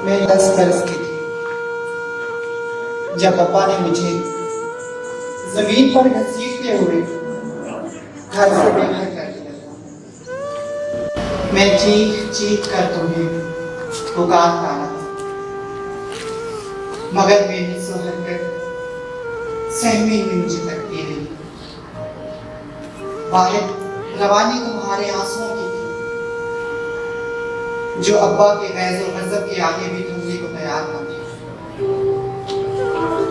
मैं 10 बरस की थी जब पापा ने मुझे जमीन पर घसीटते हुए घर से बेघर कर दिया। मैं चीख चीख कर तुम्हें पुकारता रहा, मगर मेरी सुहरकत सहमी हुई मुझे तकती रही। वाहिद रवानी तुम्हारे आंसुओं की थी, जो अब्बा के गैज़ और गज़ब के आगे भी थमने को तैयार न थे।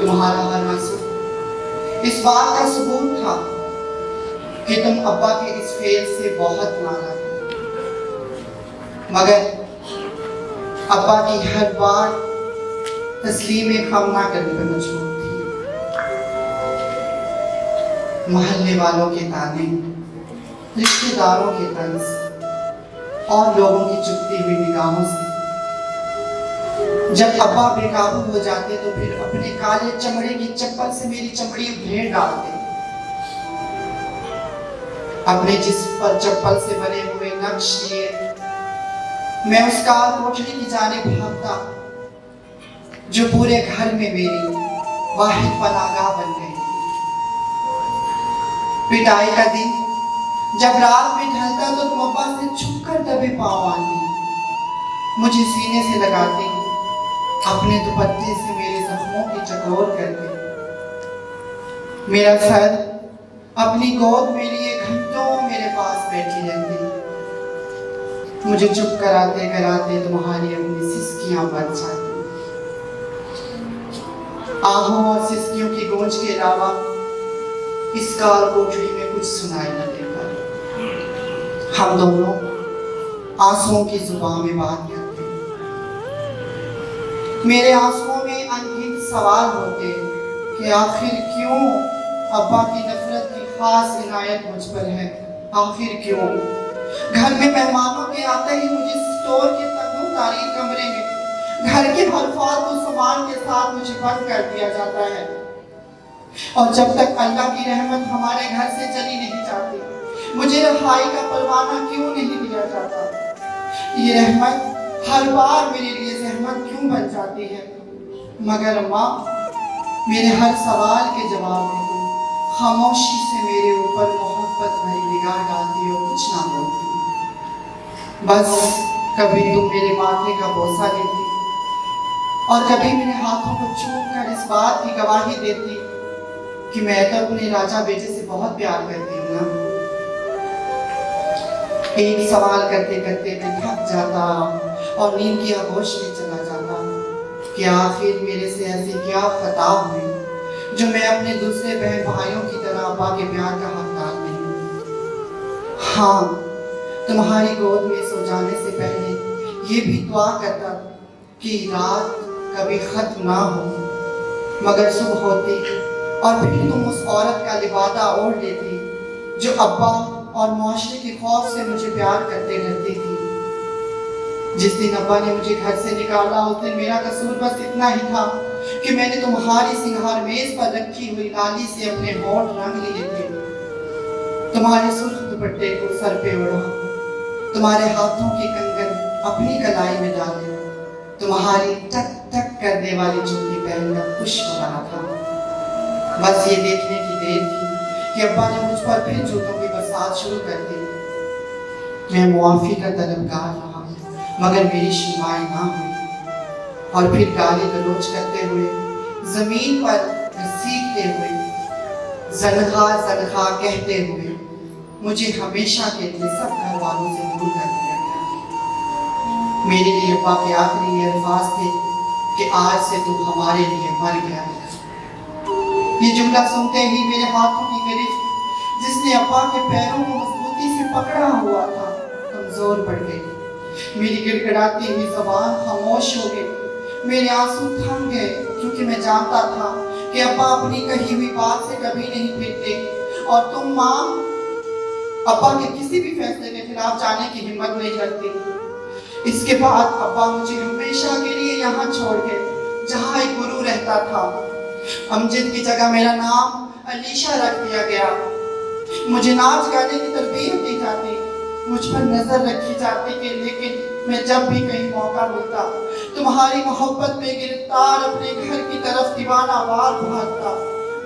तुम्हारा हर आंसू इस बात का सबूत था कि तुम अब्बा के इस फेल से बहुत नाराज थे, मगर अब्बा की हर बार तस्लीम खम ना करने पर मजबूर थी। मोहल्ले वालों के ताने, रिश्तेदारों के तंज और लोगों की चुपती हुई निगाहों से जब अब्बा बेकाबू हो जाते तो फिर अपने काले चमड़े की चप्पल से मेरी चमड़ी उधेड़ डालते। अपने जिस्म पर चप्पल से बने हुए नक्श लिए मैं उस कार कोठरी की जानिब भागता, जो पूरे घर में मेरी वाहिद पनाहगाह बन गई। पिटाई का दिन जब रात में ढलता तो तुम अब्बा से छुपकर दबे पांव आती, मुझे सीने से लगाती, अपने दुपट्टे से मेरे जख्मों की चकोर करते। मेरा सर अपनी गोद में लिए घंटों मेरे पास बैठी रहती, मुझे चुप कराते कराते तुम्हारी अपनी सिसकियां बच जाती। आहों और सिसकियों की गूंज के अलावा इस कार कोठरी में कुछ सुनाई न देता। हम दोनों आंसुओं की जुबान में बात करते। मेरे आंसुओं में अनगिनत सवाल होते कि आखिर क्यों अब्बा की नफरत की खास इनायत मुझ पर है। आखिर क्यों घर में मेहमानों के आते ही मुझे स्टोर के तंगों तारीख कमरे में घर के हर फालतू सामान के साथ मुझे बंद कर दिया जाता है, और जब तक अल्लाह की रहमत हमारे घर से चली नहीं जाती मुझे रहाई का परवाना क्यों नहीं दिया जाता। ये रहमत हर बार मेरे लिए जहमत क्यों बन जाती है। मगर माँ मेरे हर सवाल के जवाब में तुम खामोशी से मेरे ऊपर मोहब्बत भरी निगाह डालती और कुछ ना बोलती। बस कभी तुम मेरे माथे का बोसा लेती और कभी मेरे हाथों को चूम कर इस बात की गवाही देती कि मैं तो अपने राजा बेटे से बहुत प्यार करती हूँ ना। एक सवाल करते करते मैं थक जाता और नींद की आगोश में चला जाता कि आखिर मेरे से ऐसी क्या खता हुई जो मैं अपने दूसरे बहन भाइयों की तरह अब्बा के प्यार का हकदार नहीं हूँ। हाँ, तुम्हारी गोद में सो जाने से पहले ये भी दुआ करता कि रात कभी खत्म ना हो, मगर सुबह होती और फिर तुम उस औरत का लिबादा ओढ़ लेती जो अब्बा और मुआशरे के खौफ से मुझे प्यार करते रहती थी। जिस दिन अब्बा ने मुझे घर से निकाला उस दिन मेरा कसूर बस इतना ही था कि मैंने तुम्हारी सिंगार मेज पर रखी हुई लाली से अपने होंठ रंग लिए थे, तुम्हारे सुर्ख दुपट्टे को सर पे ओढ़ा, तुम्हारे हाथों की कंगन अपनी कलाई में डाले, तुम्हारी टक टक करने वाली जूती पहनकर खुश हो रहा था। बस ये देखने की देर थी कि अब्बा ने मुझ पर फिर जूतों की बरसात शुरू कर दी। मैं मुआफी का तलबगार रहा, मगर मेरी शिमाएं ना हुई, और फिर गाली गलोच करते हुए जमीन पर घसीटते हुए ज़नख़ा ज़नख़ा कहते हुए मुझे हमेशा के लिए सब घर वालों से दूर कर दिया गया। मेरे लिए अब्बा के आखिरी ये अल्फाज थे कि आज से तू हमारे लिए मर गया है। ये जुमला सुनते ही मेरे हाथों की गिरफ्त जिसने अब्बा के पैरों को मजबूती से पकड़ा हुआ था कमजोर पड़ गई। मेरी गिड़गिड़ाती हुई ज़बान खामोश हो गई, मेरे आंसू थम गए, क्योंकि मैं जानता था कि अब्बा अपनी कही हुई बात से कभी नहीं फिरते और तुम माँ अब्बा के किसी भी फैसले के खिलाफ जाने की हिम्मत नहीं रखती। इसके बाद अब्बा मुझे हमेशा के लिए यहाँ छोड़ गए जहाँ एक गुरु रहता था। अमजद की जगह मेरा नाम अलीशा रख दिया गया। मुझे नाच गाने की तरबियत दी जाती, मुझ पर नजर रखी जाती कि लेकिन मैं जब भी कहीं मौका मिलता तुम्हारी मोहब्बत में गिरफ्तार अपने घर की तरफ दीवाना वार भागता,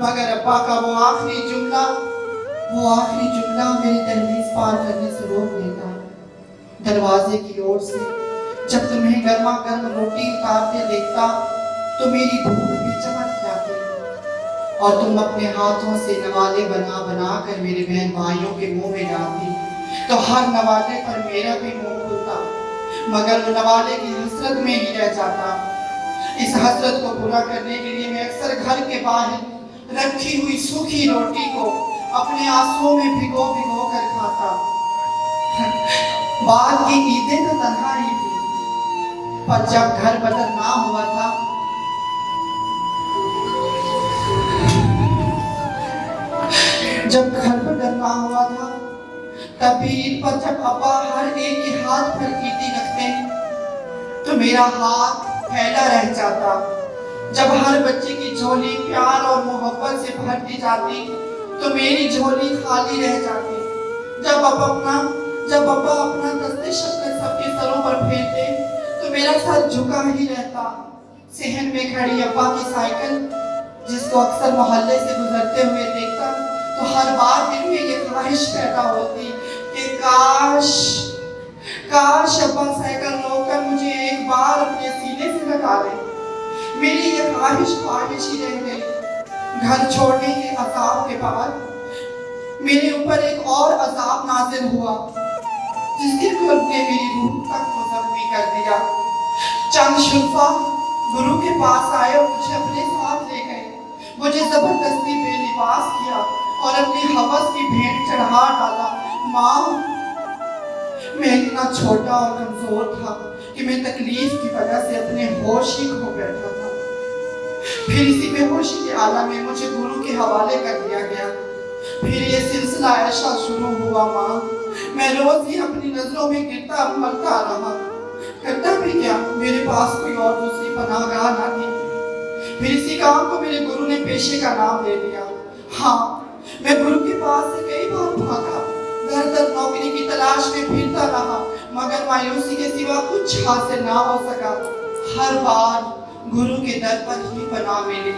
मगर अब्बा का वो आखिरी जुमला मेरी दहलीज पार करने से रोक देता। दरवाजे की ओर से जब तुम्हें गर्मा गर्म रोटी उतारते देखता तो मेरी भूख भी चमक जाती और तुम अपने हाथों से नवाले बना बना कर मेरे बहन भाइयों के मुंह में डालती तो हर नवाले पर मेरा भी मुंह खुलता, मगर वो नवाले की हसरत में ही रह जाता। इस हसरत को पूरा करने के लिए मैं अक्सर घर के बाहर रखी हुई सूखी रोटी को अपने आंसुओं में भिगो भिगो कर खाता। बाद की ईदें तो तन्हा ही थी, पर जब घर बदल ना हुआ था तभी ईद पर जब अब्बा हर एक के हाथ पर ईदी रखते तो मेरा हाथ फैला रह जाता। जब हर बच्चे की झोली प्यार और मोहब्बत से भरती जाती तो मेरी झोली खाली रह जाती। जब अब्बा अपना दस्ते शक्कर सबके सरों पर फेरते तो मेरा सर झुका ही रहता। सहन में खड़ी अब्बा की साइकिल जिसको अक्सर मोहल्ले से गुजरते हुए देखता तो हर बार दिल में ये ख्वाहिश पैदा होती कि काश अब्बा साइकिल रोककर मुझे एक बार अपने सीने से लगा दे। मेरी ये ख्वाहिश ही रह गई। घर छोड़ने के अज़ाब के बाद मेरे ऊपर एक और अज़ाब नाज़िल हुआ जिसके खुद ने मेरी रूह तक को जख्मी कर दिया। चंद शुल्फा गुरु के पास आए और मुझे अपने साथ ले गए। मुझे जबरदस्ती बेलिबास किया और अपनी हवस की भेंट चढ़ा डाला। माँ, मैं इतना छोटा और कमजोर था कि मैं तकलीफ की वजह से अपने होश ही खो बैठा था। फिर इसी बेहोशी के आलम में मुझे गुरु के हवाले कर दिया गया। फिर ये सिलसिला ऐसा शुरू हुआ। माँ, मैं रोज ही अपनी नजरों में गिरता मरता रहा। करता भी क्या, मेरे पास कोई और दूसरी पनाहगाह ना थी। फिर इसी काम को मेरे गुरु ने पेशे का नाम दे दिया। हाँ, मैं गुरु के पास से कई बार भागा, दर दर नौकरी की तलाश में फिरता रहा, मगर मायूसी के सिवा कुछ हासिल ना हो सका। हर बार गुरु के दर पर ही पनाह मिली।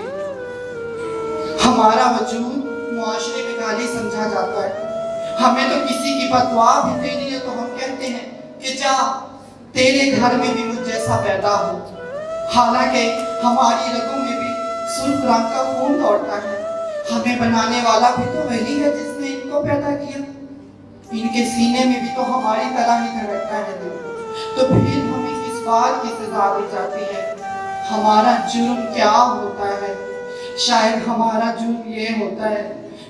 हमारा वजूद मुआशरे में गाली समझा जाता है। हमें तो किसी की बददुआ भी देनी है तो हम कहते हैं कि जा तेरे घर में भी मुझ जैसा पैदा हो। हालांकि हमारी रगों में भी सुर्ख रंग का खून दौड़ता है। हमें बनाने वाला भी तो वही है जिसने इनको पैदा किया। इनके सीने में भी तो हमारी तरह ही धड़कता है दिल। तो फिर हमें किस बात की सजा दी जाती है? हमारा जुर्म क्या होता है? शायद हमारा जुर्म ये होता है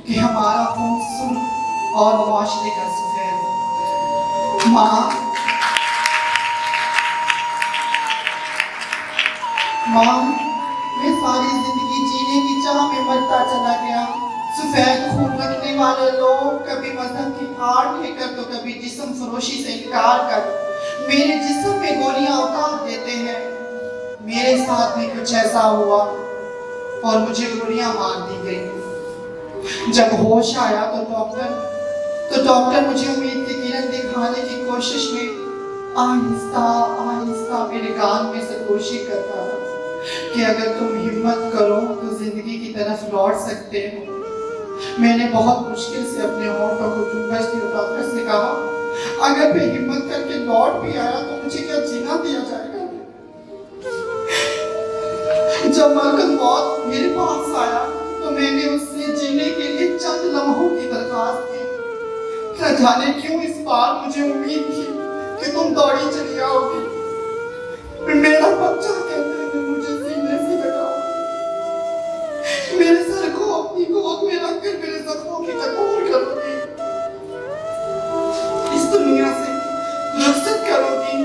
कि हमारा खून सुर्ख और मुआशरे का सफेद। माँ, मैं सारी जिंदगी जीने की चाह में मरता चला गया। सफेद खून रखने वाले लोग कभी मजहब की आड़ लेकर तो कभी जिस्म फरोशी से इनकार कर मेरे जिस्म में गोलियां उतार देते हैं। मेरे साथ भी कुछ ऐसा हुआ और मुझे गोलियां मार दी गई। जब होश आया तो डॉक्टर मुझे उम्मीद की किरण दिखाने की कोशिश में आहिस्ता आहिस्ता मेरे कान में सरगोशी करता था कि अगर तुम हिम्मत करो तो जिंदगी की तरफ लौट सकते हो। मैंने बहुत मुश्किल से अपने होठों को जुम्बश दी और डॉक्टर से कहा, अगर मैं हिम्मत करके लौट भी आया तो मुझे क्या जीना दिया जाएगा? जब मलकल मौत मेरे पास आया तो मैंने उससे जीने के लिए चंद लम्हों की दरखास्त की। न जाने क्यों इस बार मुझे उम्मीद थी कि तुम दौड़ी चली आओगी। मेरा बच्चा कहते हैं मुझे सीने से लगाओ, मेरे सर को अपनी गोद में रखकर मेरे जख्मों की टकोर करोगी, इस दुनिया से रुखसत करोगी।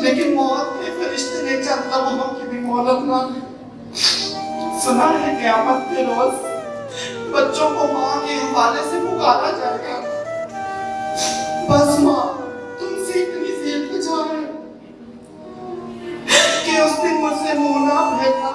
लेकिन मौत के फरिश्ते ने चंद लम्हों की भी मोहलत ना दी। सुना है क़यामत के रोज बच्चों को माँ के हवाले से पुकारा जाएगा। बस माँ, तुमसे इतनी सी इल्तिजा है कि उस दिन मुझसे मुंह ना फेरना।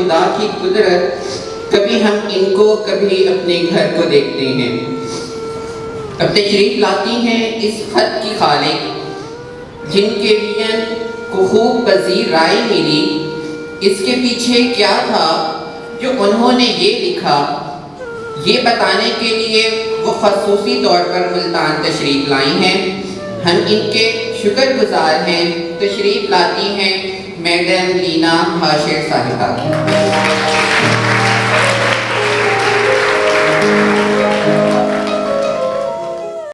खुदा की कुदरत, कभी हम इनको कभी अपने घर को देखते हैं। अब तशरीफ लाती हैं इस खत की खालिक, जिनके वियन को खूब पजीर राय मिली। इसके पीछे क्या था जो उन्होंने ये लिखा, ये बताने के लिए वो खसूसी तौर पर मुल्तान तशरीफ लाई हैं। हम इनके शुक्रगुजार हैं। तशरीफ लाती हैं मैडम लीना हाशिर साहिबा।